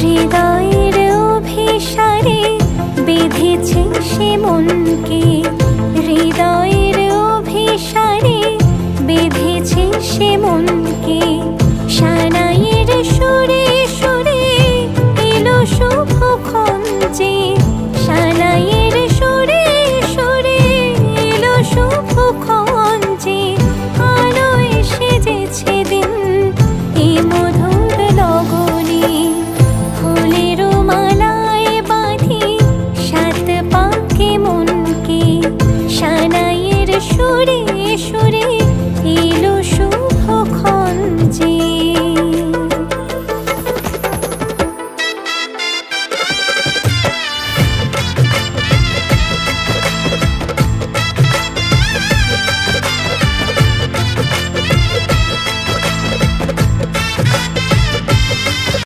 হৃদয়ের অভিসারে বেঁধেছে সে মনকে, হৃদয়ের অভিসারে বেঁধেছে সে মনকে। সানাইয়ের সুরে